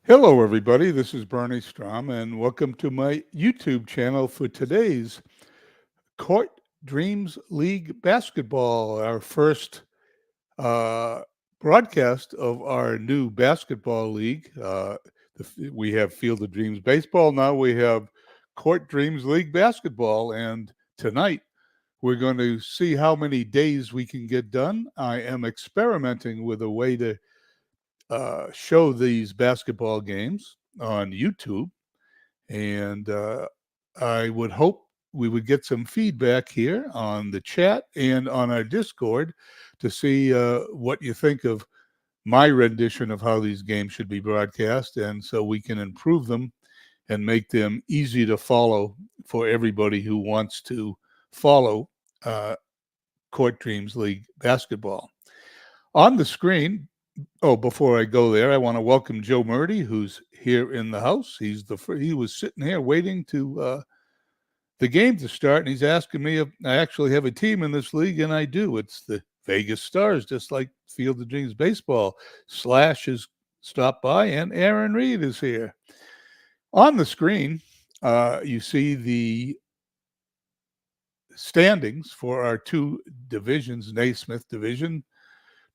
Hello, everybody. This is Bernie Strom, and welcome to my YouTube channel for today's Court Dreams League basketball, our first uh, broadcast of our new basketball league. We have Field of Dreams baseball. Now we have Court Dreams League basketball, and tonight we're going to see how many days we can get done. I am experimenting with a way to show these basketball games on YouTube, and I would hope we would get some feedback here on the chat and on our Discord to see what you think of my rendition of how these games should be broadcast, and so we can improve them and make them easy to follow for everybody who wants to follow uh, Court Dreams League basketball. On the screen, before I go there, I want to welcome Joe Murdy, who's here in the house. He was sitting here waiting to the game to start, and he's asking me if I actually have a team in this league, and I do. It's the Vegas Stars, just like Field of Dreams baseball. Slash has stopped by, and Aaron Reed is here. On the screen, you see the standings for our two divisions, Naismith Division.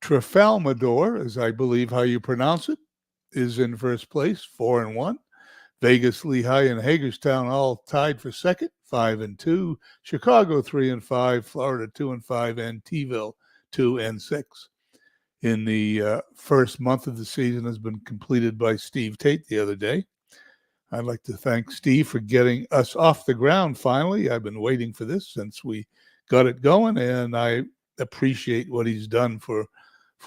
Trafalmador, as I believe how you pronounce it, is in first place, 4-1. Vegas, Lehigh, and Hagerstown all tied for second, 5-2. Chicago 3-5, Florida 2-5, and T-ville 2-6. In the first month of the season has been completed by Steve Tate the other day. I'd like to thank Steve for getting us off the ground finally. I've been waiting for this since we got it going, and I appreciate what he's done for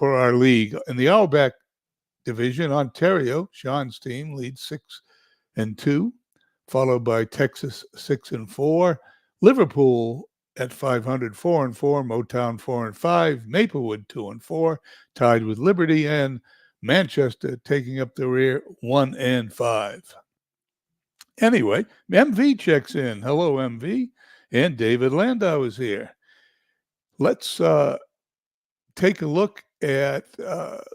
our league. In the Outback Division, Ontario, Sean's team leads 6-2, followed by Texas 6-4, Liverpool at 500, 4-4, Motown 4-5, Maplewood 2-4, tied with Liberty, and Manchester taking up the rear 1-5. Anyway, MV checks in. Hello, MV. And David Landau is here. Let's take a look at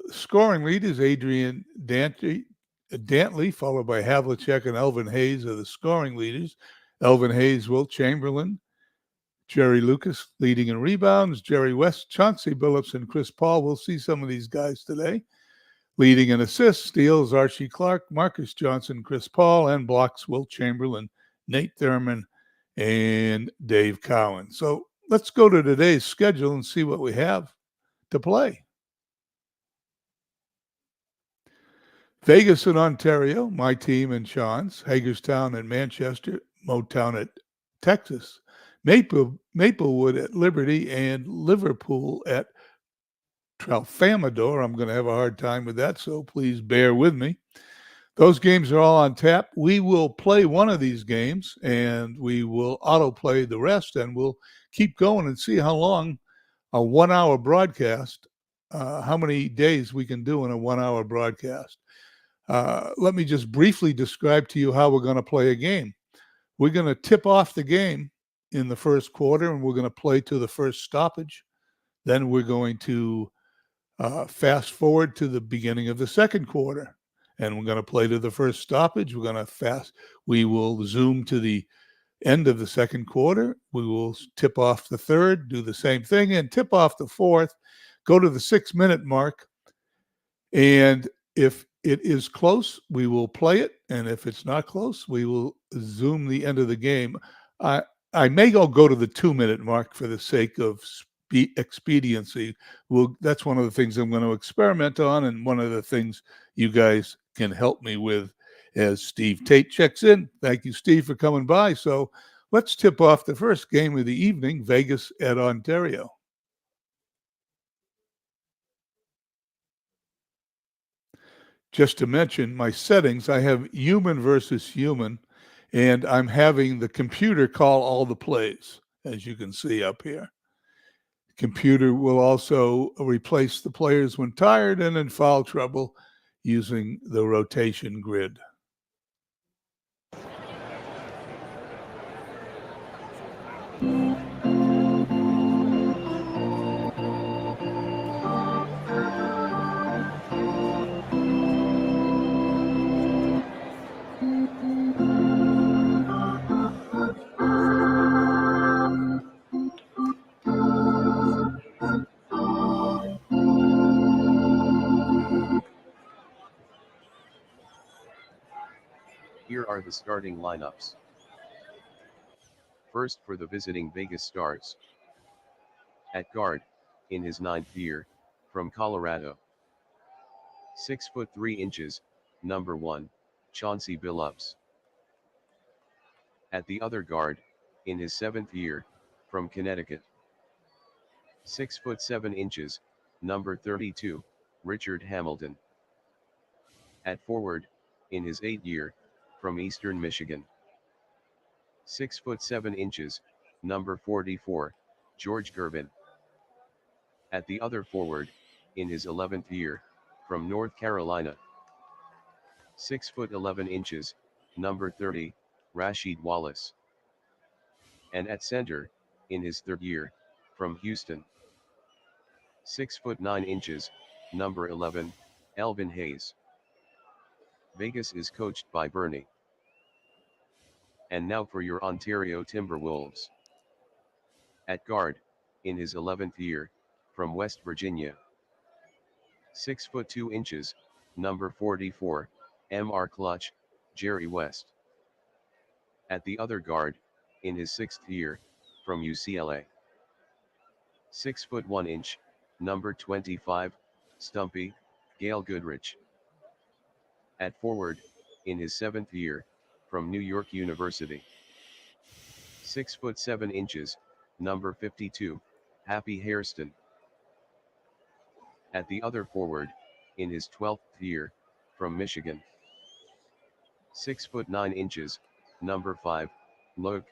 scoring leaders. Adrian Dantley, followed by Havlicek and Elvin Hayes are the scoring leaders. Elvin Hayes, Wilt Chamberlain, Jerry Lucas leading in rebounds, Jerry West, Chauncey Billups, and Chris Paul. We'll see some of these guys today. Leading in assists, steals, Archie Clark, Marcus Johnson, Chris Paul, and blocks, Wilt Chamberlain, Nate Thurman, and Dave Cowan. So let's go to today's schedule and see what we have to play. Vegas and Ontario, my team and Sean's. Hagerstown and Manchester, Motown at Texas. Maplewood at Liberty, and Liverpool at Tralfamadore. I'm going to have a hard time with that, so please bear with me. Those games are all on tap. We will play one of these games, and we will autoplay the rest, and we'll keep going and see how long a 1 hour broadcast, how many days we can do in a 1 hour broadcast. Let me just briefly describe to you how we're going to play a game. We're going to tip off the game in the first quarter, and we're going to play to the first stoppage. Then we're going to fast forward to the beginning of the second quarter, and we're going to play to the first stoppage. We will zoom to the end of the second quarter. We will tip off the third, do the same thing, and tip off the fourth, go to the 6-minute mark. And if it is close, we will play it. And if it's not close, we will zoom the end of the game. I may go to the 2-minute mark for the sake of expediency. That's one of the things I'm going to experiment on, and one of the things you guys can help me with as Steve Tate checks in. Thank you, Steve, for coming by. So let's tip off the first game of the evening, Vegas at Ontario. Just to mention my settings, I have human versus human, and I'm having the computer call all the plays, as you can see up here. The computer will also replace the players when tired and in foul trouble using the rotation grid. the starting lineups. First for the visiting Vegas Stars. At guard, in his 9th year, from Colorado. 6 foot 3 inches, number 1, Chauncey Billups. At the other guard, in his 7th year, from Connecticut. 6 foot 7 inches, number 32, Richard Hamilton. At forward, in his 8th year, from Eastern Michigan. 6 foot 7 inches, number 44, George Gervin. At the other forward, in his 11th year, from North Carolina. 6 foot 11 inches, number 30, Rasheed Wallace. And at center, in his 3rd year, from Houston. 6 foot 9 inches, number 11, Elvin Hayes. Vegas is coached by Bernie. And now for your Ontario Timberwolves. At guard, in his 11th year, from West Virginia. 6 foot 2 inches, number 44, Mr. Clutch, Jerry West. At the other guard, in his 6th year, from UCLA. 6 foot 1 inch, number 25, Stumpy, Gail Goodrich. At forward, in his 7th year, from New York University. 6 foot 7 inches, number 52, Happy Hairston. At the other forward, in his 12th year, from Michigan. 6 foot 9 inches, number 5, Luke,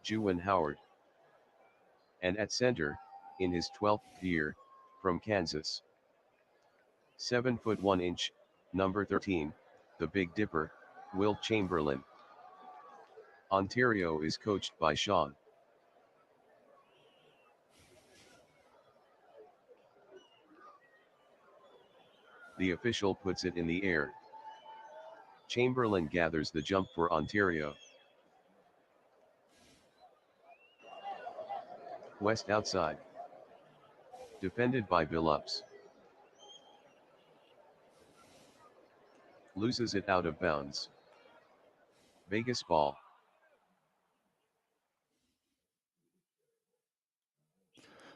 Juwan Howard. And at center, in his 12th year, from Kansas. 7 foot 1 inch, number 13, the Big Dipper, Wilt Chamberlain. Ontario is coached by Sean. The official puts it in the air. Chamberlain gathers the jump for Ontario. West outside. Defended by Billups. Loses it out of bounds. Vegas ball.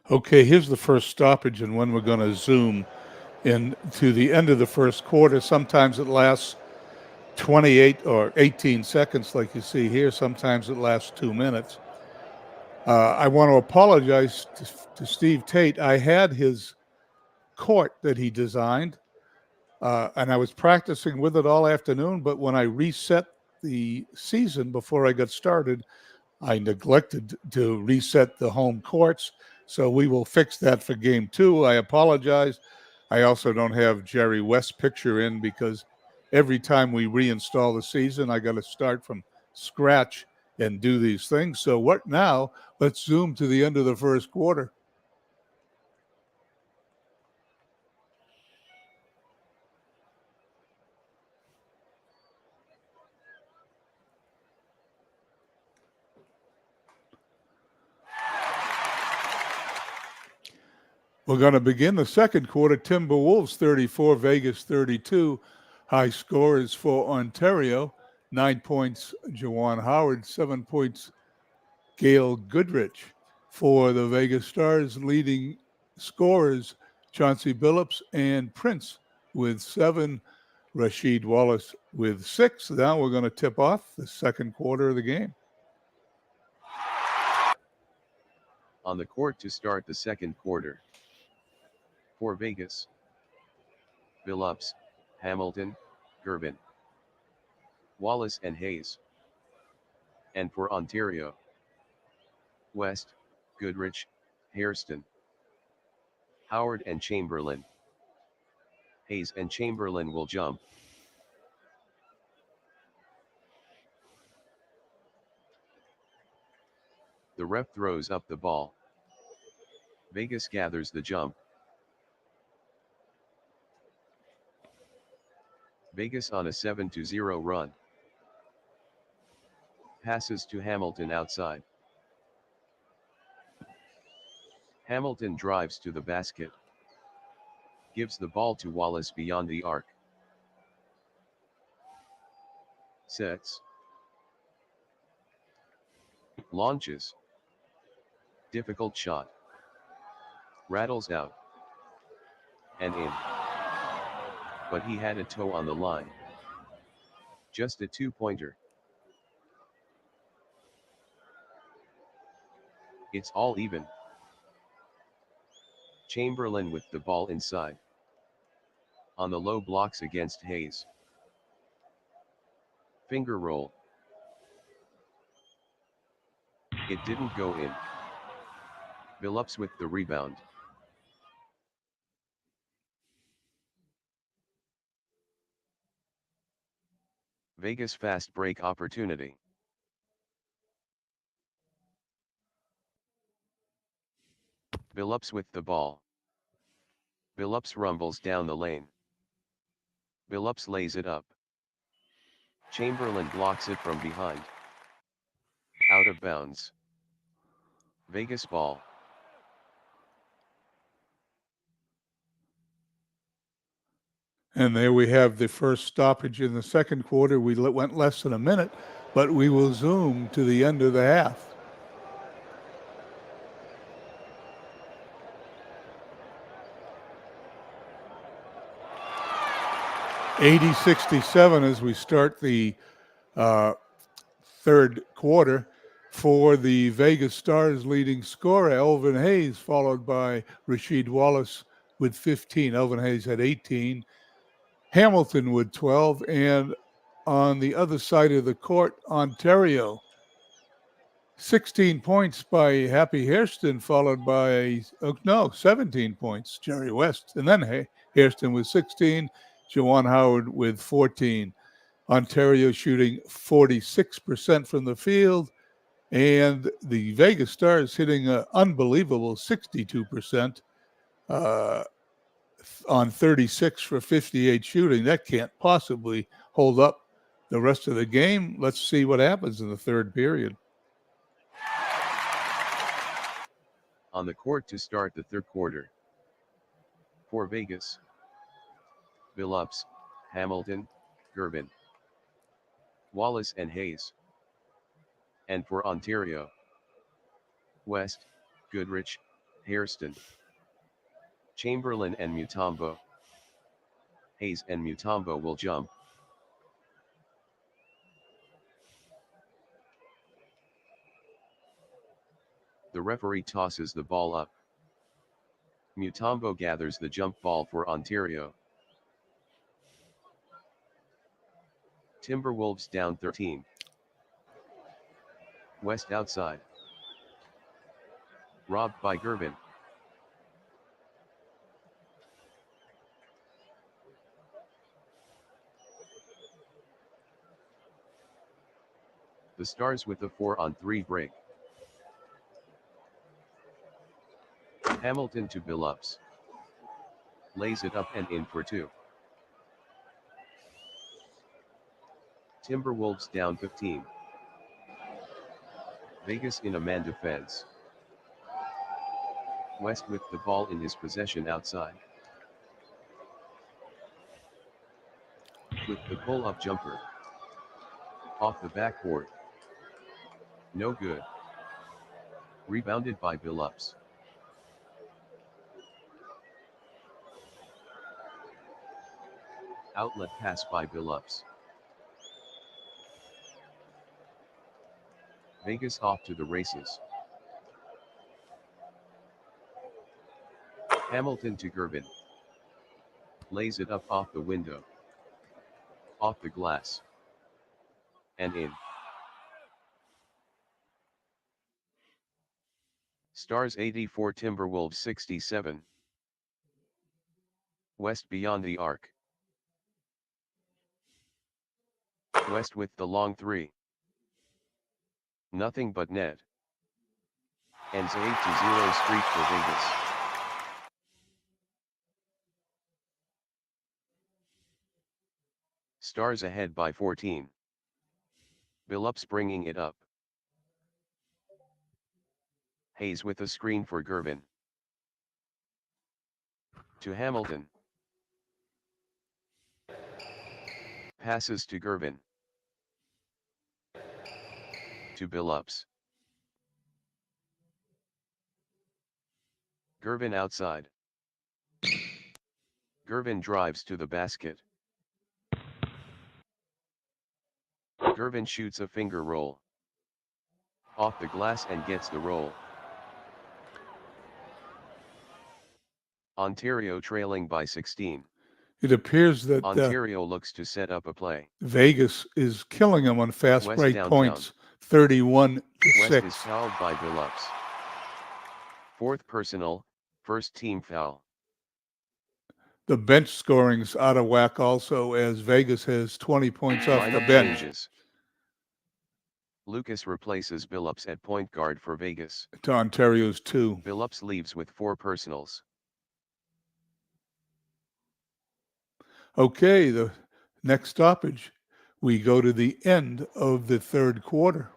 Okay, here's the first stoppage, and when we're going to zoom in to the end of the first quarter. Sometimes it lasts 28 or 18 seconds, like you see here. Sometimes it lasts 2 minutes. I want to apologize to Steve Tate. I had his court that he designed, and I was practicing with it all afternoon. But when I reset the season before I got started, I neglected to reset the home courts. So we will fix that for game 2. I apologize. I also don't have Jerry West's picture in because every time we reinstall the season, I got to start from scratch and do these things. So what now? Let's zoom to the end of the first quarter. We're going to begin the second quarter. Timberwolves 34, Vegas 32. High score is for Ontario. 9 points, Juwan Howard. 7 points, Gail Goodrich. For the Vegas Stars, leading scorers, Chauncey Billups and Prince with 7. Rasheed Wallace with 6. Now we're going to tip off the second quarter of the game. On the court to start the second quarter. For Vegas, Billups, Hamilton, Gervin, Wallace and Hayes. And for Ontario, West, Goodrich, Hairston, Howard and Chamberlain. Hayes and Chamberlain will jump. The ref throws up the ball. Vegas gathers the jump. Vegas on a 7-0 run. Passes to Hamilton outside. Hamilton drives to the basket. Gives the ball to Wallace beyond the arc. Sets. Launches. Difficult shot. Rattles out. And in. But he had a toe on the line. Just a two-pointer. It's all even. Chamberlain with the ball inside. On the low blocks against Hayes. Finger roll. It didn't go in. Billups with the rebound. Vegas fast break opportunity. Billups with the ball. Billups rumbles down the lane. Billups lays it up. Chamberlain blocks it from behind. Out of bounds. Vegas ball. And there we have the first stoppage in the second quarter. We went less than a minute, but we will zoom to the end of the half. (80-67) as we start the third quarter for the Vegas Stars leading scorer, Elvin Hayes, followed by Rasheed Wallace with 15. Elvin Hayes had 18. Hamilton with 12. And on the other side of the court, Ontario, 16 points by Happy Hairston, followed by, 17 points, Jerry West. And then Hairston with 16, Jawan Howard with 14. Ontario shooting 46% from the field, and the Vegas Stars hitting an unbelievable 62% on 36 for 58 shooting. That can't possibly hold up the rest of the game. Let's see what happens in the third period. On the court to start the third quarter. For Vegas. Billups, Hamilton, Gervin, Wallace and Hayes. And for Ontario. West, Goodrich, Hairston, Chamberlain and Mutombo. Hayes and Mutombo will jump. The referee tosses the ball up. Mutombo gathers the jump ball for Ontario. Timberwolves down 13. West outside. Robbed by Gervin. The Stars with the 4-on-3 break. Hamilton to Billups. Lays it up and in for two. Timberwolves down 15. Vegas in a man defense. West with the ball in his possession outside. With the pull-up jumper. Off the backboard. No good. Rebounded by Billups. Outlet pass by Billups. Vegas off to the races. Hamilton to Gervin. Lays it up off the window. Off the glass. And in. Stars 84, Timberwolves 67. West beyond the arc. West with the long three. Nothing but net. Ends 8-0 streak for Vegas. Stars ahead by 14. Billups bringing it up. Hayes with a screen for Gervin. To Hamilton. Passes to Gervin. To Billups. Gervin outside. Gervin drives to the basket. Gervin shoots a finger roll. Off the glass and gets the roll. Ontario trailing by 16. It appears that Ontario looks to set up a play. Vegas is killing them on fast West break downtown. points, 31 to West 6. is fouled by Billups. Fourth personal, first team foul. The bench scoring's out of whack also, as Vegas has 20 points off the Lineup bench. changes. Lucas replaces Billups at point guard for Vegas. To Ontario's 2. Billups leaves with 4 personals. Okay, the next stoppage. We go to the end of the third quarter.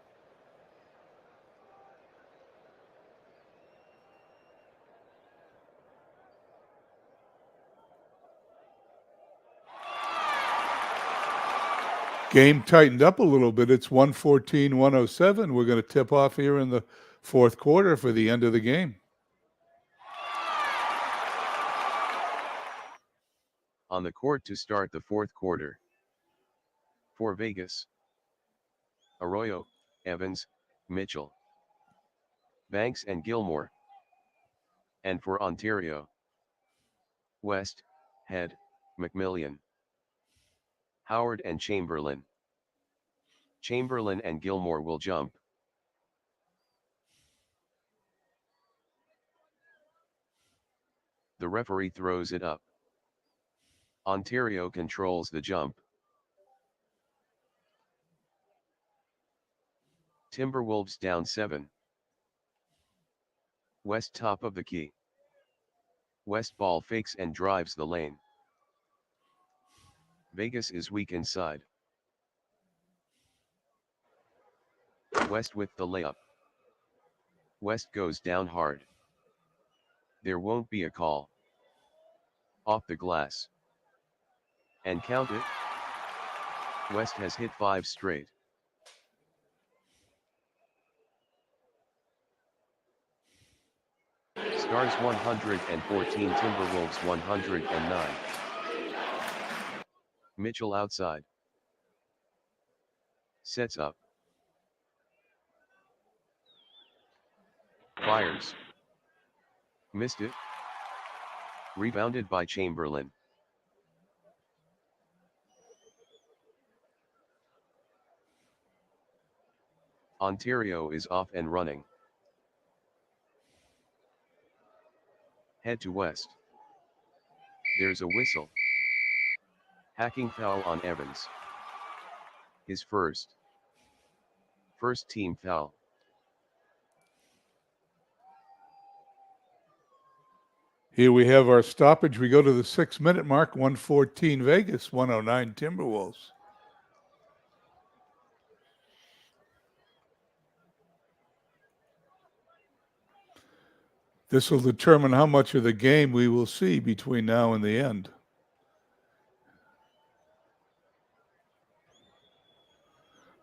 Game tightened up a little bit. It's 114-107. We're going to tip off here in the fourth quarter for the end of the game. On the court to start the fourth quarter. For Vegas: Arroyo, Evans, Mitchell, Banks and Gilmore. And for Ontario: West, Head, McMillian, Howard and Chamberlain. Chamberlain and Gilmore will jump. The referee throws it up. Ontario controls the jump. Timberwolves down 7. West top of the key. West ball fakes and drives the lane. Vegas is weak inside. West with the layup. West goes down hard. There won't be a call. Off the glass. And count it. West has hit 5 straight. Stars 114, Timberwolves 109. Mitchell outside. Sets up. Fires. Missed it. Rebounded by Chamberlain. Ontario is off and running. Head to West. There's a whistle. Hacking foul on Evans. His first team foul. Here we have our stoppage. We go to the 6-minute mark, 114 Vegas, 109 Timberwolves. This will determine how much of the game we will see between now and the end.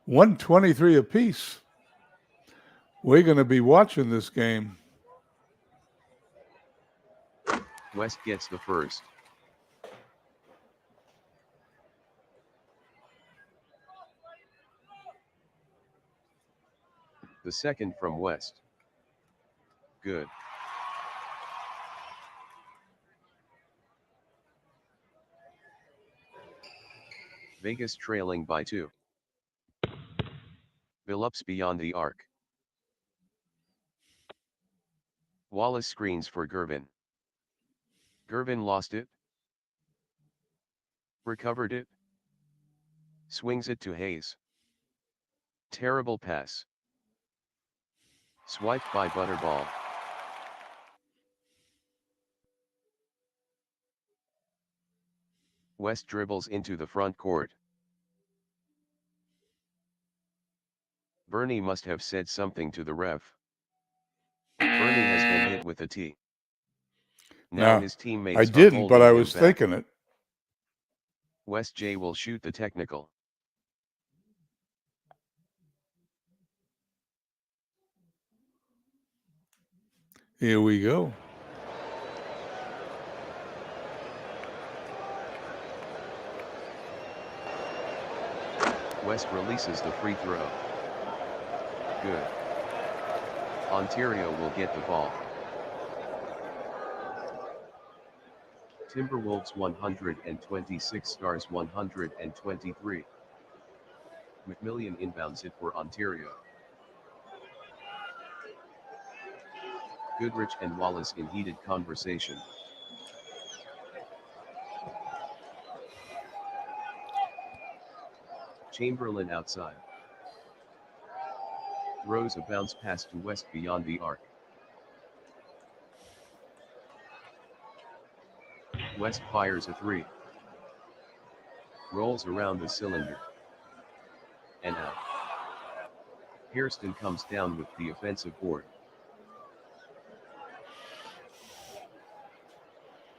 $123 apiece. We're going to be watching this game. West gets the first. The second from West. Good. Vegas trailing by 2. Billups beyond the arc. Wallace screens for Gervin. Gervin lost it. Recovered it. Swings it to Hayes. Terrible pass. Swiped by Butterball. West dribbles into the front court. Bernie must have said something to the ref. Bernie has been hit with a tee. Now his teammates I didn't, but I was thinking it. West J will shoot the technical. Here we go. West releases the free throw. Good. Ontario will get the ball. Timberwolves 126 Stars 123. McMillian inbounds it for Ontario. Goodrich and Wallace in heated conversation. Chamberlain outside. Throws a bounce pass to West beyond the arc. West fires a three. Rolls around the cylinder. And out. Hairston comes down with the offensive board.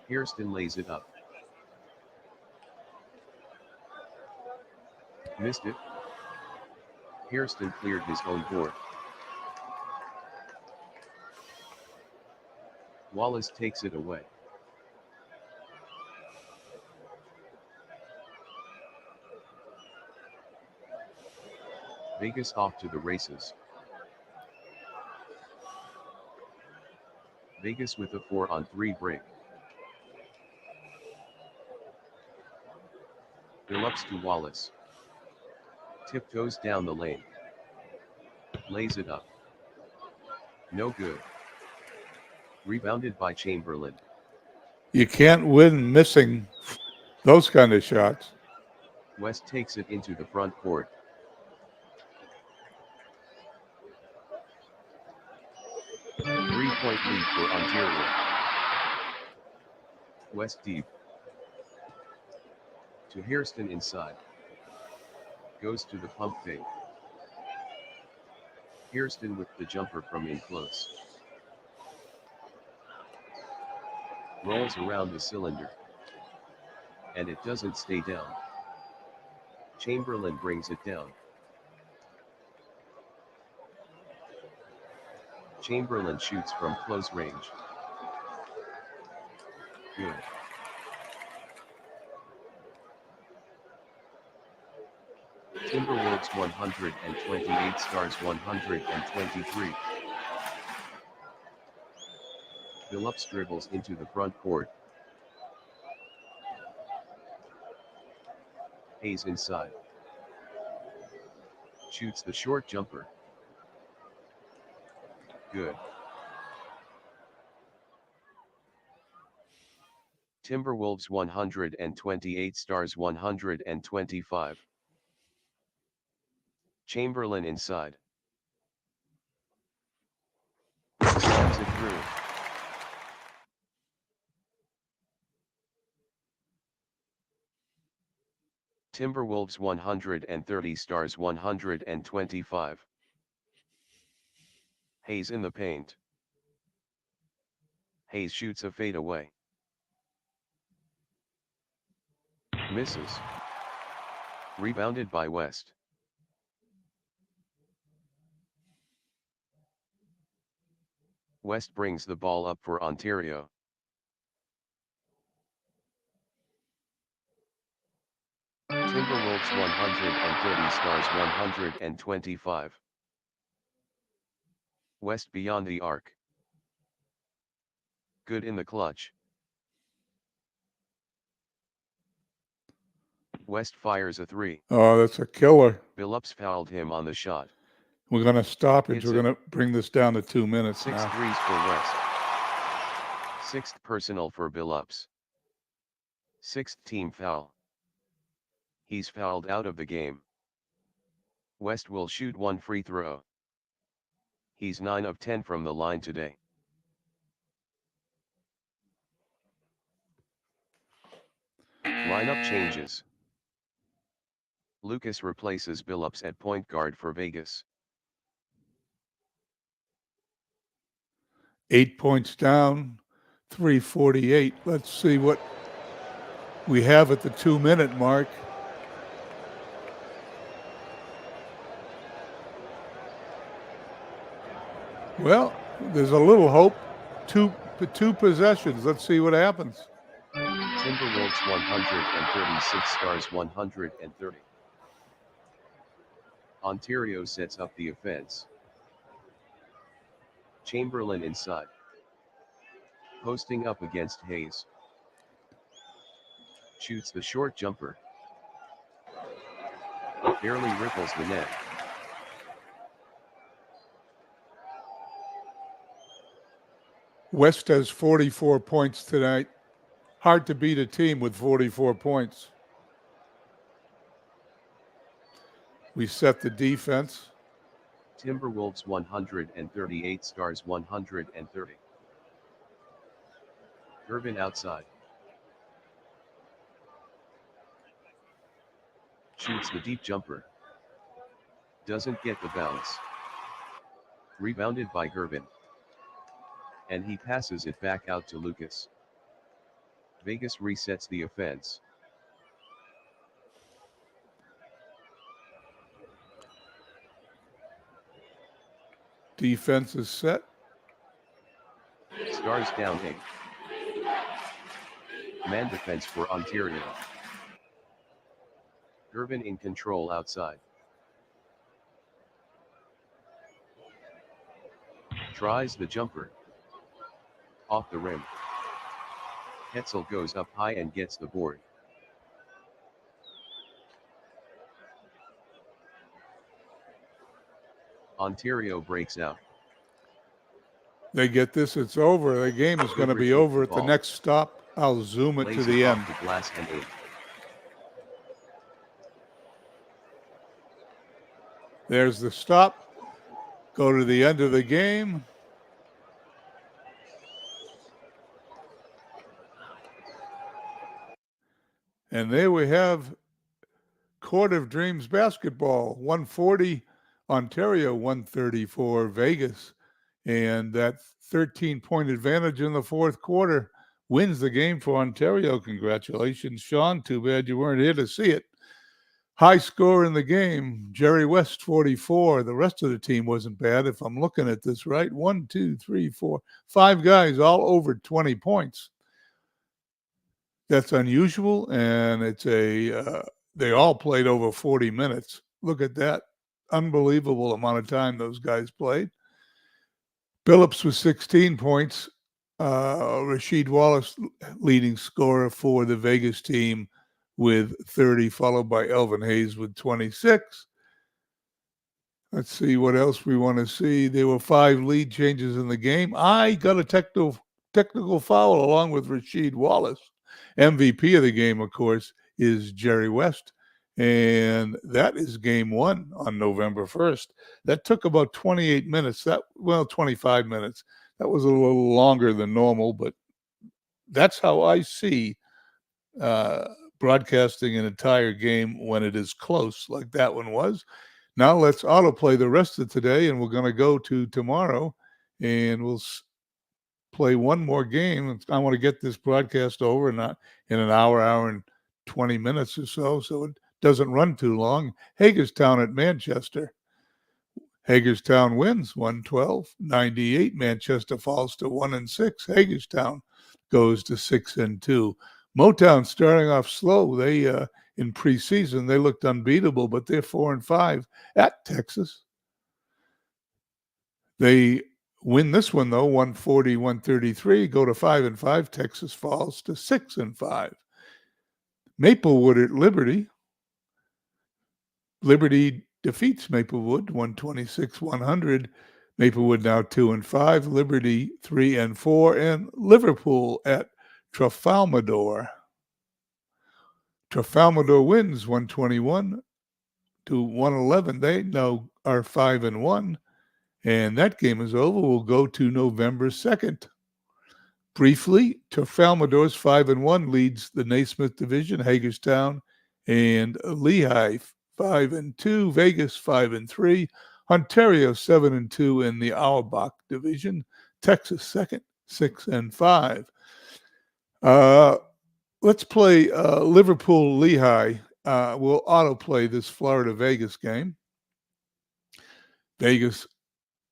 Hairston lays it up. Missed it. Hairston cleared his own board. Wallace takes it away. Vegas off to the races. Vegas with a 4-on-3 break. Billups to Wallace. Tiptoes down the lane. Lays it up. No good. Rebounded by Chamberlain. You can't win missing those kind of shots. West takes it into the front court. Three-point lead for Ontario. West deep. To Hairston inside. Goes to the pump fake. Hairston with the jumper from in close. Rolls around the cylinder. And it doesn't stay down. Chamberlain brings it down. Chamberlain shoots from close range. Good. Timberwolves 128 Stars 123. Billups dribbles into the front court. Hayes inside. Shoots the short jumper. Good. Timberwolves 128 Stars 125. Chamberlain inside. Slams it through. Timberwolves 130 Stars 125. Hayes in the paint. Hayes shoots a fadeaway. Misses. Rebounded by West. West brings the ball up for Ontario. Timberwolves 130 Stars 125. West beyond the arc. Good in the clutch. West fires a three. Oh, that's a killer. Billups fouled him on the shot. We're going to stop it. Hits We're going to bring this down to 2 minutes 6 now. threes for West. 6th personal for Billups. 6th team foul. He's fouled out of the game. West will shoot one free throw. He's 9 of 10 from the line today. Lineup changes. Lucas replaces Billups at point guard for Vegas. 8 points down, 3:48. Let's see what we have at the 2-minute mark. Well, there's a little hope. Two possessions. Let's see what happens. Timberwolves 136 Stars 130. Ontario sets up the offense. Chamberlain inside. Posting up against Hayes. Shoots the short jumper. Barely ripples the net. West has 44 points tonight. Hard to beat a team with 44 points. We set the defense. Timberwolves 138, Stars 130. Irvin outside. Shoots the deep jumper. Doesn't get the bounce. Rebounded by Gervin. And he passes it back out to Lucas. Vegas resets the offense. Defense is set. Stars down 8. Man defense for Ontario. Gervin in control outside. Tries the jumper. Off the rim. Hetzel goes up high and gets the board. Ontario breaks out. They get this, it's over. The game is going to be over at the next stop. I'll zoom it to the end. The glass and 8. There's the stop. Go to the end of the game. And there we have Court of Dreams basketball, 140 Ontario, 134 Vegas. And that 13-point advantage in the fourth quarter wins the game for Ontario. Congratulations, Sean. Too bad you weren't here to see it. High score in the game, Jerry West, 44. The rest of the team wasn't bad, if I'm looking at this right. 1, 2, 3, 4, 5 guys all over 20 points. That's unusual, and it's they all played over 40 minutes. Look at that. Unbelievable amount of time those guys played. Billups with 16 points. Rasheed Wallace, leading scorer for the Vegas team, with 30, followed by Elvin Hayes with 26. Let's see what else we want to see. There were 5 lead changes in the game. I got a technical foul along with Rasheed Wallace. MVP of the game, of course, is Jerry West. And that is game 1 on November 1st. That took about 28 minutes. 25 minutes. That was a little longer than normal, but that's how I see broadcasting an entire game when it is close, like that one was. Now let's autoplay the rest of today, and we're going to go to tomorrow, and we'll play one more game. I want to get this broadcast over in an hour and 20 minutes or so it doesn't run too long. Hagerstown at Manchester. Hagerstown wins 112-98. Manchester falls to 1-6. Hagerstown goes to 6-2. Motown starting off slow. They in preseason they looked unbeatable, but they're 4-5 at Texas. They win this one though, 140-133. Go to 5-5. Texas falls to 6-5. Maplewood at Liberty. Liberty defeats Maplewood 126-100. Maplewood now 2-5. Liberty 3-4, and Liverpool at Trafalmador. Trafalmador wins 121-111. They now are 5-1, and that game is over. We'll go to November 2nd. Briefly, Trafalmador's 5-1 leads the Naismith division. Hagerstown and Lehigh 5-2. Vegas 5-3. Ontario 7-2 in the Auerbach division. Texas second, 6-5. Let's play Liverpool Lehigh. We'll autoplay this Florida Vegas game. Vegas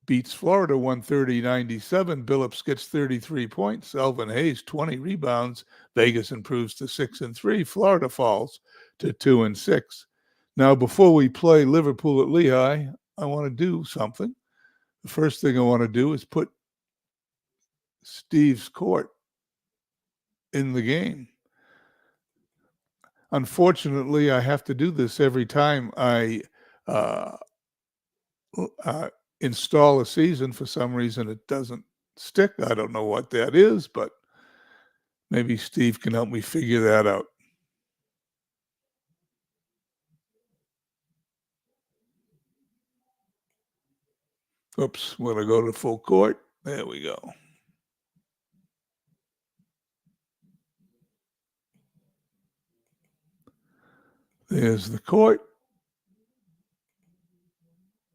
beats Florida 130-97. Billups gets 33 points. Elvin Hayes 20 rebounds. Vegas improves to 6-3. Florida falls to 2-6. Now, before we play Liverpool at Lehigh, I want to do something. The first thing I want to do is put Steve's court in the game. Unfortunately, I have to do this every time I install a season. For some reason, it doesn't stick. I don't know what that is, but maybe Steve can help me figure that out. Oops, want to go to full court. There we go. There's the court.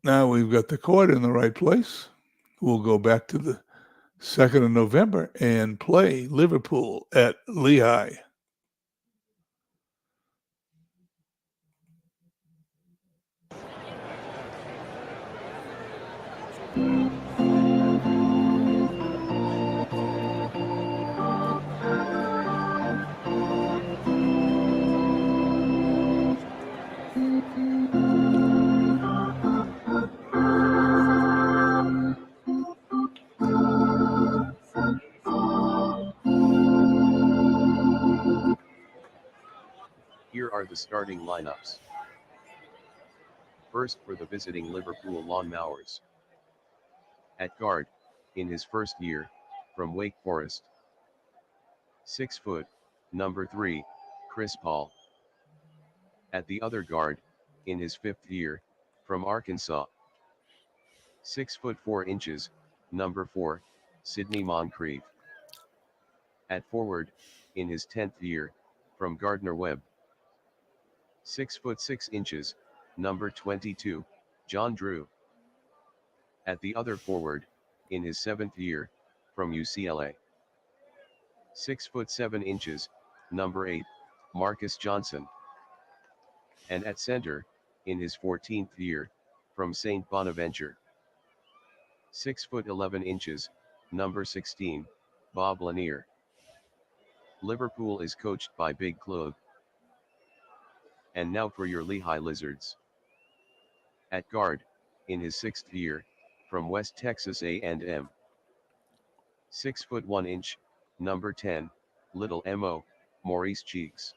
Now we've got the court in the right place. We'll go back to the 2nd of November and play Liverpool at Lehigh. Here are the starting lineups. First for the visiting Liverpool Lawn Mowers. At guard, in his first year, from Wake Forest. 6 foot, number 3, Chris Paul. At the other guard, in his 5th year, from Arkansas. 6 foot 4 inches, number 4, Sidney Moncrief. At forward, in his 10th year, from Gardner Webb. 6 foot 6 inches, number 22, John Drew. At the other forward, in his 7th year, from UCLA. 6 foot 7 inches, number 8, Marcus Johnson. And at center, in his 14th year, from St. Bonaventure. 6 foot 11 inches, number 16, Bob Lanier. Liverpool is coached by Big Club. And now for your Lehigh Lizards. At guard, in his 6th year, from West Texas A&M. 6 foot 1 inch, number 10, Little Mo, Maurice Cheeks.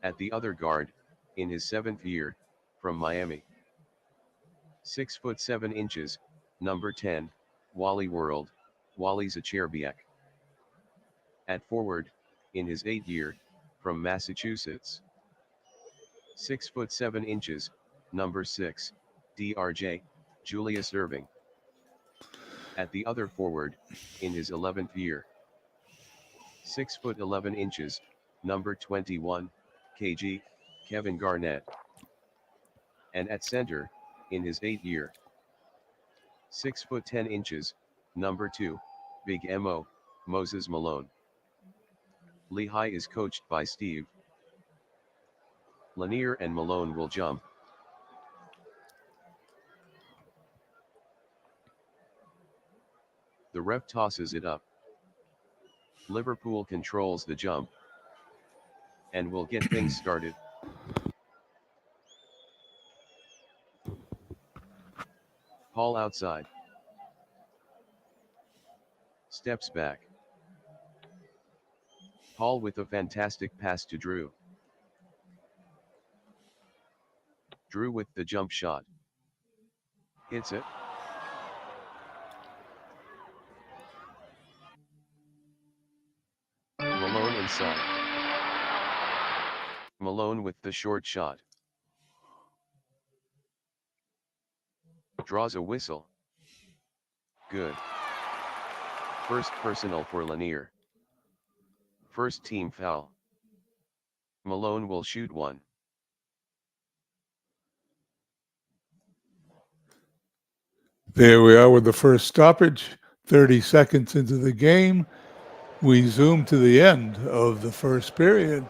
At the other guard, in his 7th year, from Miami. 6 foot 7 inches, number 10, Wally World, Wally Zacharbiak. At forward, in his 8th year, from Massachusetts. 6 foot 7 inches, number 6, DRJ, Julius Irving. At the other forward, in his 11th year. 6 foot 11 inches, number 21, KG, Kevin Garnett. And at center, in his 8th year. 6 foot 10 inches, number 2, Big Mo, Moses Malone. Lehigh is coached by Steve Lanier and Malone will jump. The ref tosses it up. Liverpool controls the jump. And will get things started. Paul outside. Steps back. Paul with a fantastic pass to Drew. Drew with the jump shot. Hits it. Malone inside. Malone with the short shot. Draws a whistle. Good. First personal for Lanier. First team foul. Malone will shoot one. There we are with the first stoppage. 30 seconds into the game, we zoom to the end of the first period.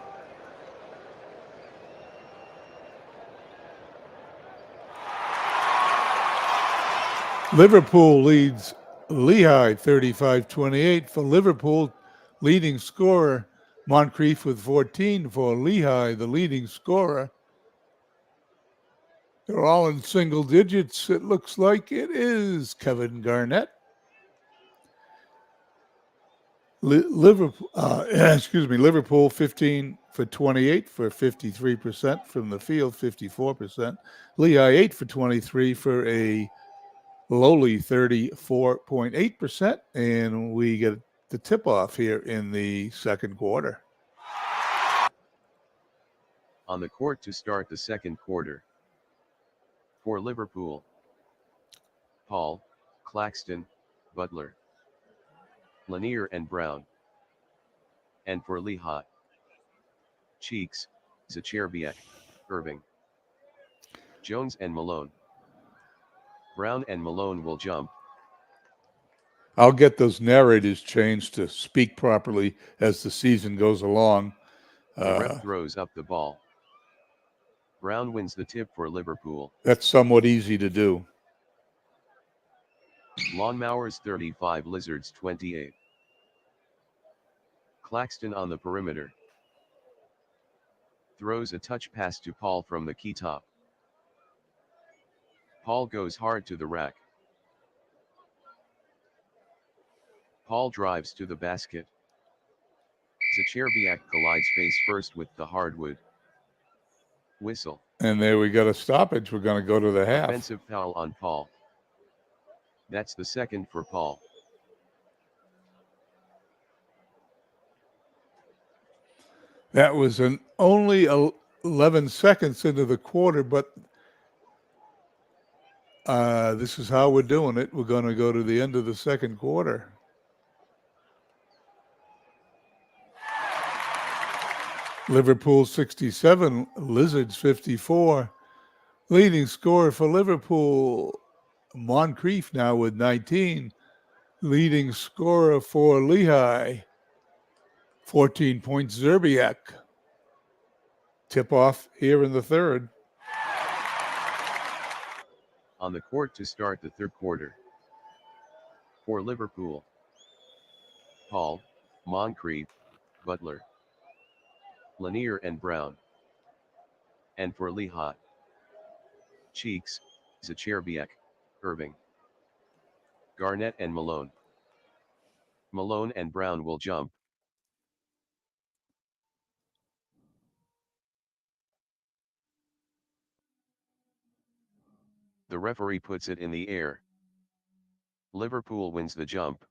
Liverpool leads Lehigh 35-28. For Liverpool, leading scorer Moncrief with 14. For Lehigh, the leading scorer They're all in single digits. It looks like it is Kevin Garnett. Liverpool, excuse me, Liverpool 15 for 28 for 53% from the field, 54%. Lehigh 8 for 23 for a lowly 34.8%. And we get the tip off here in the second quarter. On the court to start the second quarter. For Liverpool, Paul, Claxton, Butler, Lanier and Brown. And for Lehigh, Cheeks, Zacharbiak, Irving, Jones and Malone. Brown and Malone will jump. I'll get those narrators changed to speak properly as the season goes along. The ref throws up the ball. Brown wins the tip for Liverpool. That's somewhat easy to do. Lawnmowers 35, Lizards 28. Claxton on the perimeter. Throws a touch pass to Paul from the key top. Paul goes hard to the rack. Paul drives to the basket. Zacharbiak collides face first with the hardwood. Whistle. And there we got a stoppage. We're going to go to the half. Offensive foul on Paul. That's the second for Paul. That was only 11 seconds into the quarter, but this is how we're doing it. We're going to go to the end of the second quarter. Liverpool 67, Lizards 54. Leading scorer for Liverpool, Moncrief now with 19. Leading scorer for Lehigh, 14 points, Zerbiak. Tip off here in the third. On the court to start the third quarter. For Liverpool, Paul, Moncrief, Butler, Lanier and Brown. And for Lehigh, Cheeks, Zacharbiak, Irving, Garnett and Malone. Malone and Brown will jump. The referee puts it in the air. Liverpool wins the jump.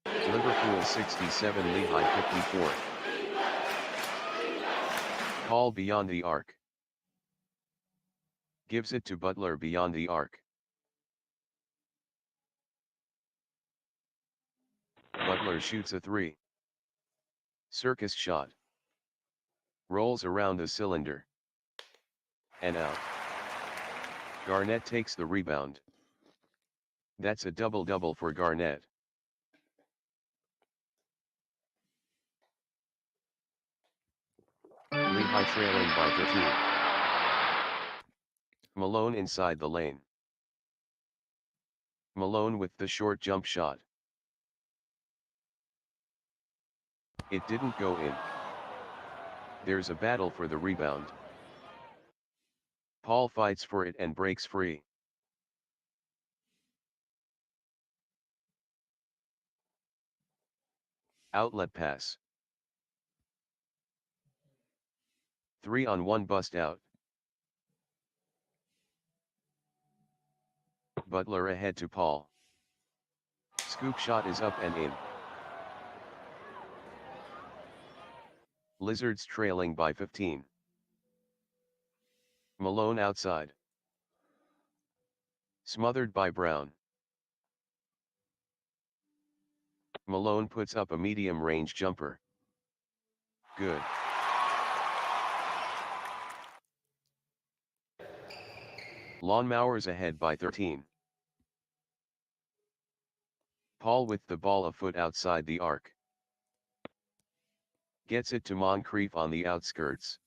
Liverpool 67, Lehigh 54. Paul beyond the arc. Gives it to Butler beyond the arc. Butler shoots a three. Circus shot. Rolls around the cylinder. And out. Garnett takes the rebound. That's a double-double for Garnett. Lehigh trailing by 13. Malone inside the lane. Malone with the short jump shot. It didn't go in. There's a battle for the rebound. Paul fights for it and breaks free. Outlet pass. 3-on-1 bust out. Butler ahead to Paul. Scoop shot is up and in. Lizards trailing by 15. Malone outside. Smothered by Brown. Malone puts up a medium-range jumper. Good. Lawnmowers ahead by 13. Paul with the ball a foot outside the arc. Gets it to Moncrief on the outskirts.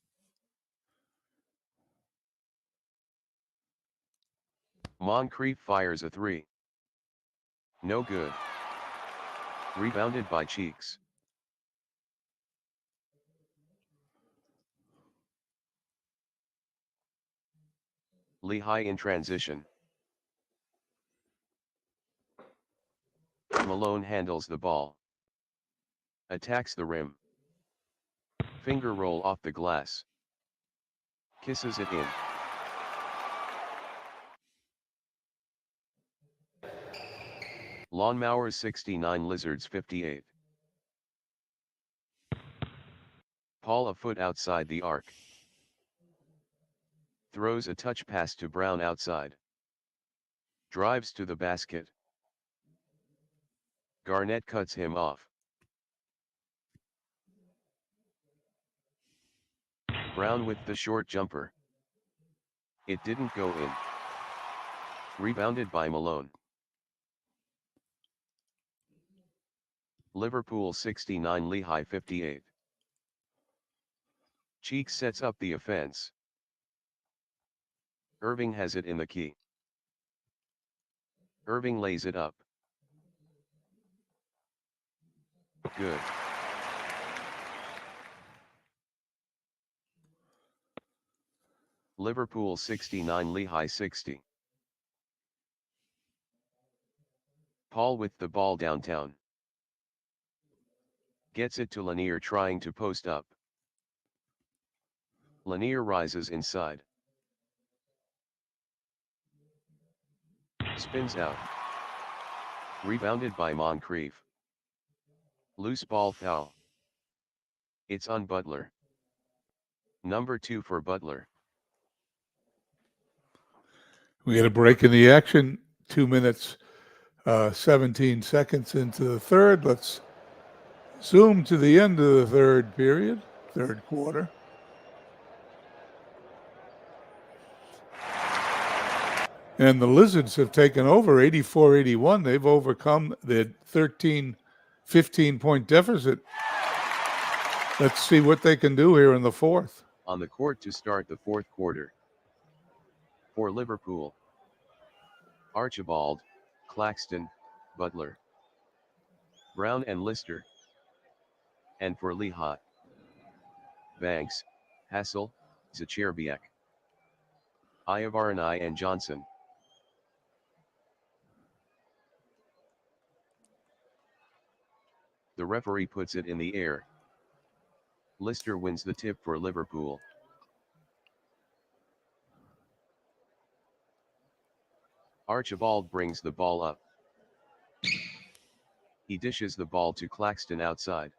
Moncrief fires a three. No good. Rebounded by Cheeks. Lehigh in transition. Malone handles the ball. Attacks the rim. Finger roll off the glass. Kisses it in. Lawnmowers 69 Lizards 58. Paul a foot outside the arc. Throws a touch pass to Brown outside. Drives to the basket. Garnett cuts him off. Brown with the short jumper. It didn't go in. Rebounded by Malone. Liverpool 69 Lehigh 58. Cheeks sets up the offense. Irving has it in the key. Irving lays it up. Good. Liverpool 69 Lehigh 60. Paul with the ball downtown. Gets it to Lanier trying to post up. Lanier rises inside. Spins out. Rebounded by Moncrief. Loose ball foul. It's on Butler. Number 2 for Butler. We get a break in the action. 2 minutes, 17 seconds into the third. Let's zoom to the end of the third period, third quarter. And the Lizards have taken over 84-81. They've overcome the 15-point deficit. Let's see what they can do here in the fourth. On the court to start the fourth quarter. For Liverpool. Archibald, Claxton, Butler, Brown and Lister. And for Lehigh. Banks, Hassel, Zacharbiak, Iavarani and Johnson. The referee puts it in the air. Lister wins the tip for Liverpool. Archibald brings the ball up. He dishes the ball to Claxton outside.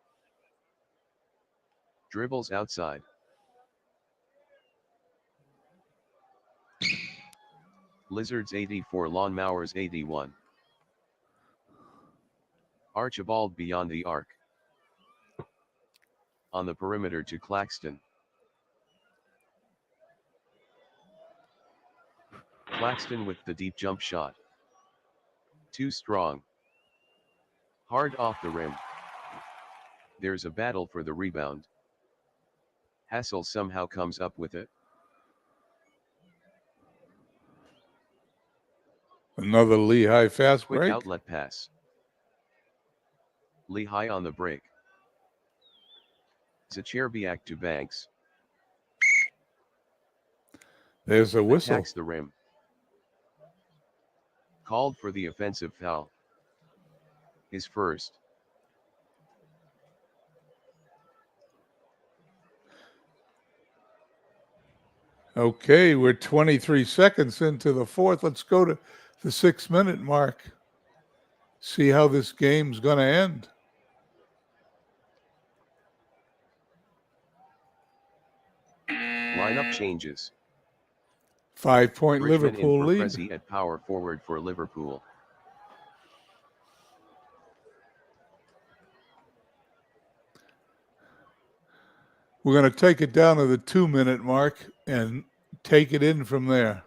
Dribbles outside. Lizards 84 Lawnmowers 81. Archibald beyond the arc. On the perimeter to Claxton. Claxton with the deep jump shot. Too strong. Hard off the rim. There's a battle for the rebound. Hassel somehow comes up with it. Another Lehigh fast Quick break. outlet pass. Lehigh on the break. Zacharbiak to Banks. There's a whistle. Attacks the rim. Called for the offensive foul. His first. Okay, we're 23 seconds into the fourth. Let's go to the 6-minute mark. See how this game's going to end. Lineup changes. 5-point Bridgman Liverpool in for lead. Prezi at power forward for Liverpool. We're going to take it down to the 2-minute mark and take it in from there.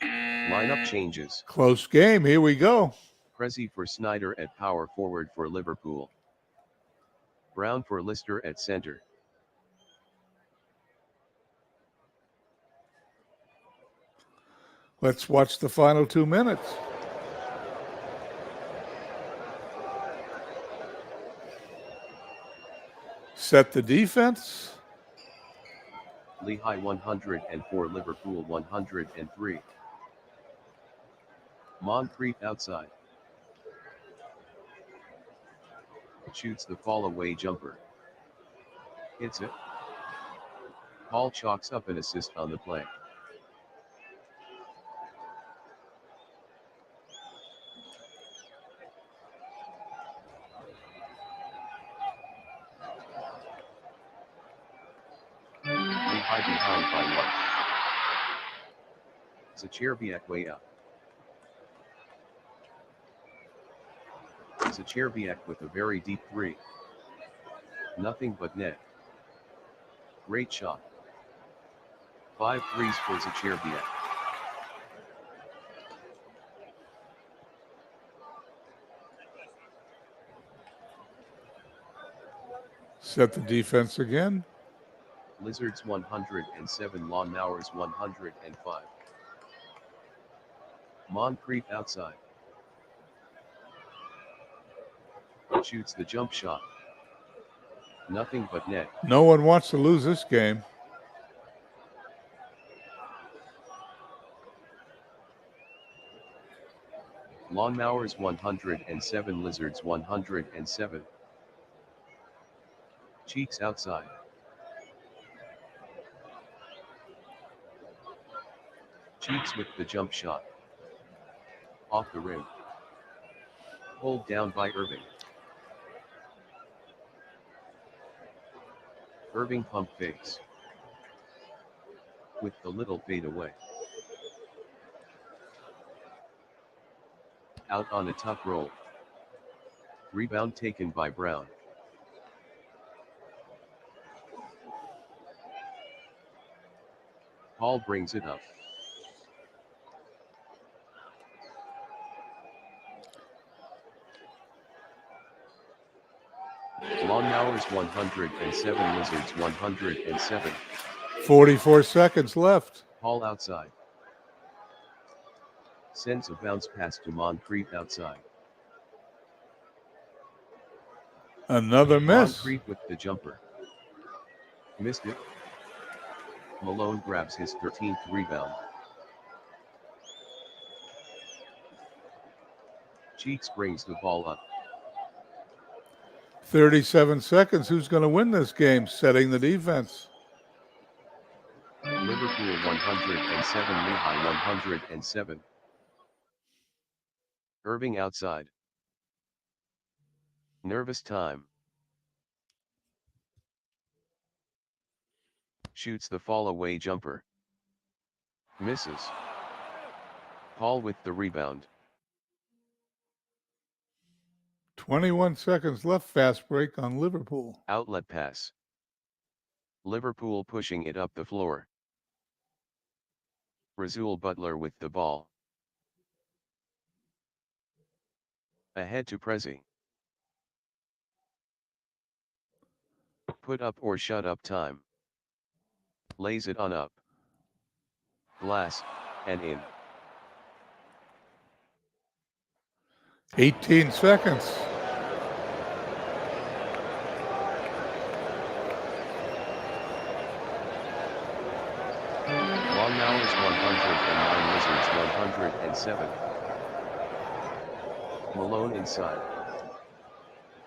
Lineup changes. Close game. Here we go. Prezi for Snyder at power forward for Liverpool. Brown for Lister at center. Let's watch the final 2 minutes. Set the defense. Lehigh 104, Liverpool 103. Moncrief outside. Shoots the fall-away jumper. Hits it. Hall chalks up an assist on the play. Lehigh behind by 1. Zacharbiak way up. Zacharbiak with a very deep 3. Nothing but net. Great shot. 5 threes for Zacharbiak. Set the defense again. Lizards 107, Lawnmowers 105. Moncrief outside. Shoots the jump shot. Nothing but net. No one wants to lose this game. Lawnmowers 107, Lizards 107. Cheeks outside. Cheeks with the jump shot. Off the rim. Pulled down by Irving. Irving pump fakes. With the little fade away. Out on a tough roll. Rebound taken by Brown. Hall brings it up. Lawnmowers 107, Lizards 107. 44 seconds left. Hall outside. Sends a bounce pass to Moncrief outside. Another miss. Moncrief with the jumper. Missed it. Malone grabs his 13th rebound. Cheeks brings the ball up. 37 seconds. Who's going to win this game? Setting the defense. Liverpool 107, Lehigh 107. Irving outside. Nervous time. Shoots the fall-away jumper. Misses. Hall with the rebound. 21 seconds left. Fast break on Liverpool. Outlet pass. Liverpool pushing it up the floor. Rasul Butler with the ball. Ahead to Prezi. Put up or shut up time. Lays it on up. Glass, and in. 18 seconds. Lawnmowers 109, Lizards 107. Malone inside.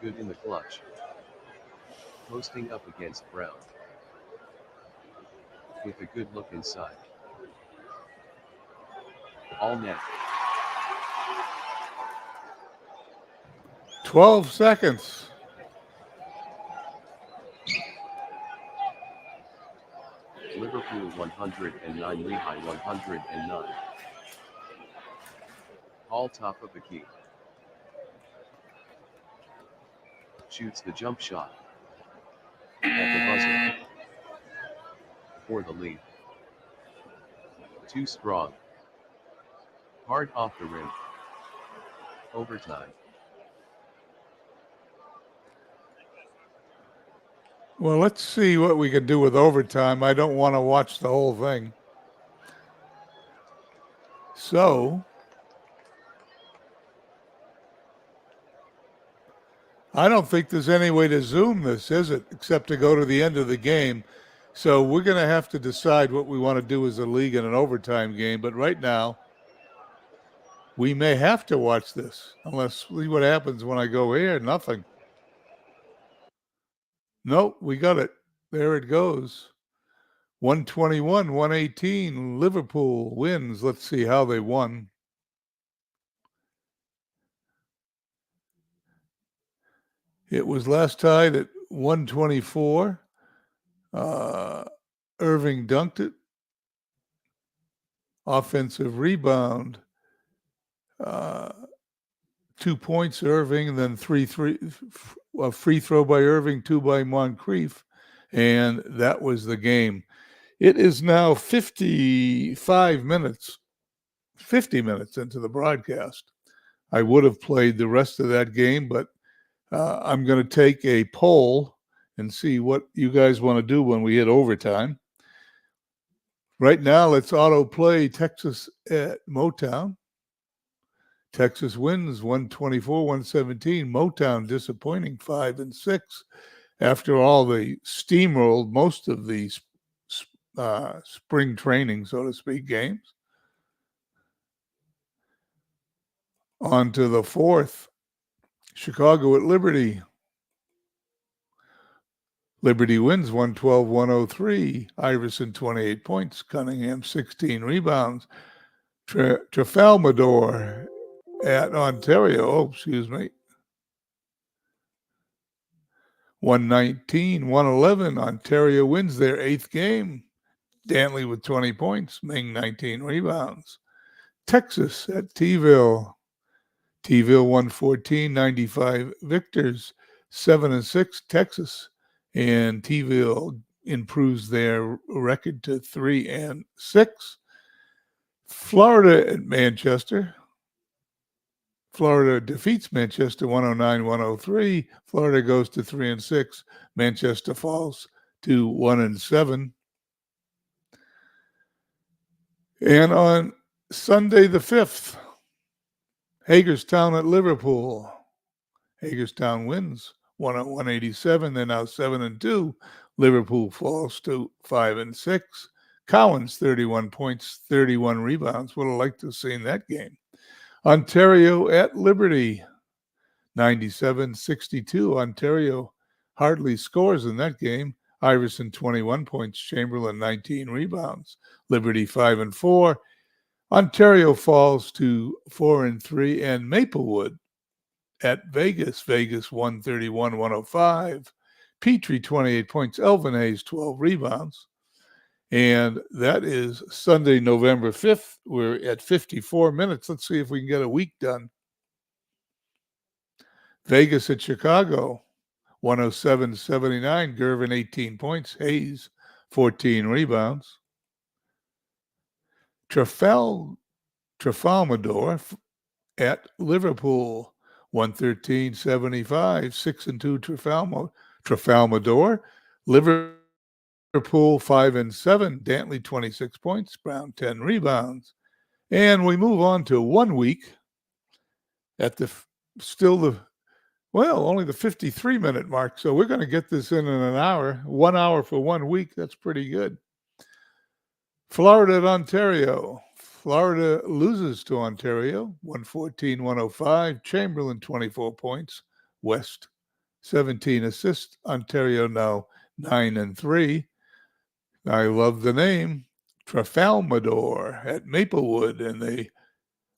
Good in the clutch. Posting up against Brown. With a good look inside. All net. 12 seconds. Liverpool 109, Lehigh 109. Hall top of the key. Shoots the jump shot. At the buzzer. For the lead. Too strong. Hard off the rim. Overtime. Well, let's see what we can do with overtime. I don't want to watch the whole thing. So, I don't think there's any way to zoom this, is it? Except to go to the end of the game. So we're going to have to decide what we want to do as a league in an overtime game. But right now, we may have to watch this unless see what happens when I go here. Nothing. Nope, we got it. There it goes. 121, 118. Liverpool wins. Let's see how they won. It was last tied at 124. Irving dunked it. Offensive rebound. 2 points, Irving, and then a free throw by Irving, 2 by Moncrief, and that was the game. It is now 50 minutes into the broadcast. I would have played the rest of that game, but I'm going to take a poll and see what you guys want to do when we hit overtime. Right now, let's auto play Texas at Motown. Texas wins 124-117. Motown disappointing 5-6 after all they steamrolled most of the spring training, so to speak, games. On to the fourth. Chicago at Liberty. Liberty wins 112-103. Iverson 28 points. Cunningham 16 rebounds. Trafalmador at Ontario. 119-111. Ontario wins their 8th game. Dantley with 20 points. Ming 19 rebounds. Texas at T-ville. T-ville 114-95 victors. 7-6 Texas. And T-ville improves their record to 3-6. Florida at Manchester. Florida defeats Manchester 109-103. Florida goes to 3-6. Manchester falls to 1-7. And on Sunday the 5th, Hagerstown at Liverpool. Hagerstown wins 101-87. They're now 7-2. Liverpool falls to 5-6. Cowens 31 points, 31 rebounds. Would have liked to have seen that game. Ontario at Liberty, 97-62. Ontario hardly scores in that game. Iverson 21 points, Chamberlain 19 rebounds. Liberty 5-4. Ontario falls to 4-3, and Maplewood at Vegas. Vegas 131-105. Petrie 28 points. Elvin Hayes 12 rebounds. And that is Sunday, November 5th. We're at 54 minutes. Let's see if we can get a week done. Vegas at Chicago, 107-79. Gervin 18 points. Hayes 14 rebounds. Trafalmador at Liverpool, 113-75. 6-2 Trafalmador. Liverpool 5-7. Dantley 26 points. Brown 10 rebounds. And we move on to 1 week at only the 53-minute mark. So we're going to get this in an hour. 1 hour for 1 week. That's pretty good. Florida at Ontario. Florida loses to Ontario, 114-105. Chamberlain 24 points. West 17 assists. Ontario now 9-3. I love the name. Trafalmador at Maplewood, and they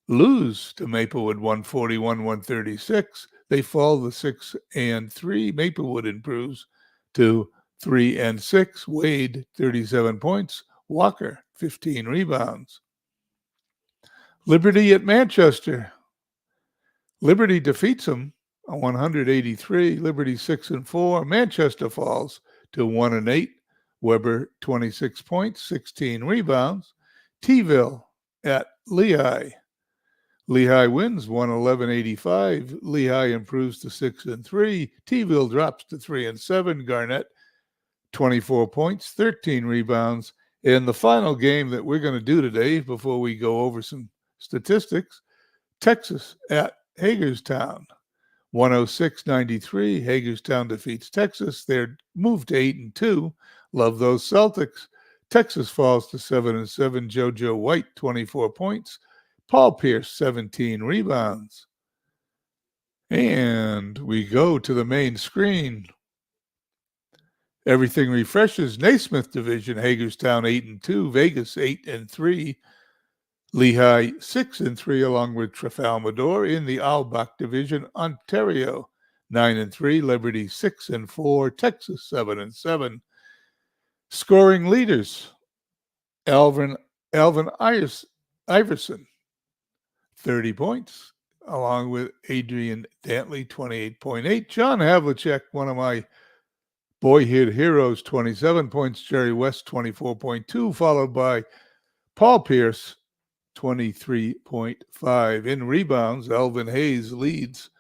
lose to Maplewood 141-136. They fall to 6-3. Maplewood improves to 3-6. Wade 37 points. Walker 15 rebounds. Liberty at Manchester. Liberty defeats them 183. Liberty 6-4. Manchester falls to 1-8. Weber 26 points, 16 rebounds. T-ville at Lehigh. Lehigh wins 111-85. Lehigh improves to 6-3. T-ville drops to 3-7. Garnett 24 points, 13 rebounds. And the final game that we're going to do today, before we go over some statistics, Texas at Hagerstown. 106-93. Hagerstown defeats Texas. They're moved to 8-2. Love those Celtics. Texas falls to 7-7. JoJo White, 24 points. Paul Pierce, 17 rebounds. And we go to the main screen. Everything refreshes. Naismith Division, Hagerstown 8-2, Vegas 8-3, Lehigh 6-3, along with Trafalmador. In the Albach Division, Ontario 9-3, Liberty 6-4, Texas 7-7. Scoring leaders: Alvin Iverson, 30 points, along with Adrian Dantley, 28.8. John Havlicek, one of my boyhood heroes, 27 points. Jerry West, 24.2, followed by Paul Pierce, 23.5. In rebounds, Elvin Hayes leads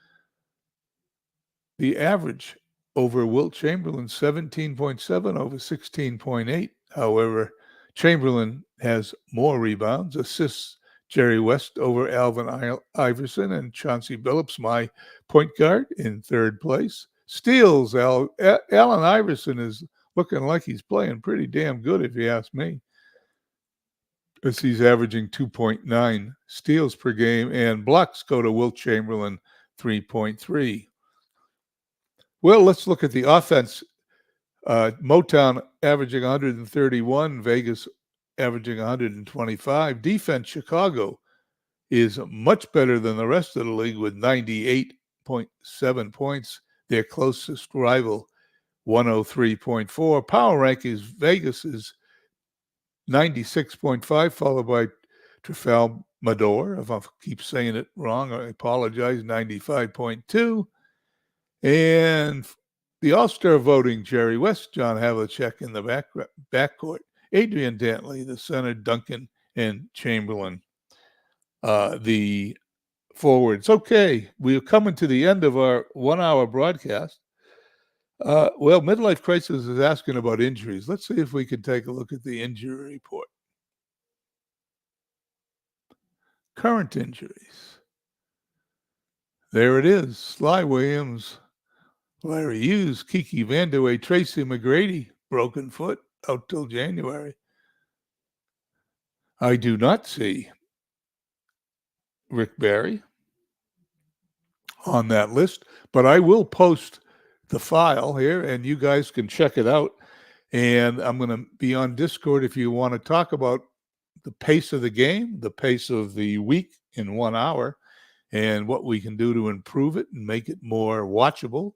the average over Wilt Chamberlain, 17.7 over 16.8. However, Chamberlain has more rebounds. Assists, Jerry West over Alvin Iverson, and Chauncey Billups, my point guard, in third place. Steals, Allen Iverson is looking like he's playing pretty damn good, if you ask me, as he's averaging 2.9 steals per game, and blocks go to Wilt Chamberlain, 3.3. Well, let's look at the offense. Motown averaging 131, Vegas averaging 125. Defense, Chicago is much better than the rest of the league with 98.7 points. Their closest rival, 103.4. Power rankings, Vegas is 96.5, followed by Trafalmador. If I keep saying it wrong, I apologize, 95.2. And the All-Star voting, Jerry West, John Havlicek in the backcourt, Adrian Dantley, the center, Duncan, and Chamberlain, the forwards. Okay, we're coming to the end of our 1-hour broadcast. Well, Midlife Crisis is asking about injuries. Let's see if we can take a look at the injury report. Current injuries. There it is. Sly Williams, Larry Hughes, Kiki Vandeweghe, Tracy McGrady, broken foot, out till January. I do not see Rick Barry on that list, but I will post the file here and you guys can check it out. And I'm going to be on Discord if you want to talk about the pace of the game, the pace of the week in 1 hour, and what we can do to improve it and make it more watchable.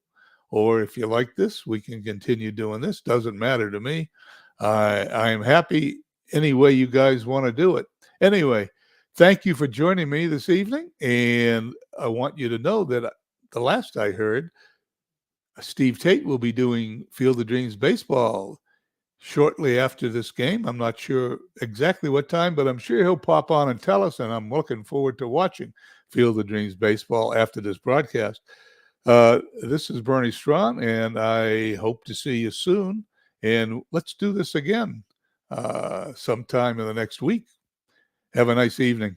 Or if you like this, we can continue doing this. Doesn't matter to me. I am happy any way you guys want to do it. Anyway, thank you for joining me this evening. And I want you to know that the last I heard, Steve Tate will be doing Field of Dreams baseball shortly after this game. I'm not sure exactly what time, but I'm sure he'll pop on and tell us. And I'm looking forward to watching Field of Dreams baseball after this broadcast. This is Bernie Strawn, and I hope to see you soon. And let's do this again sometime in the next week. Have a nice evening.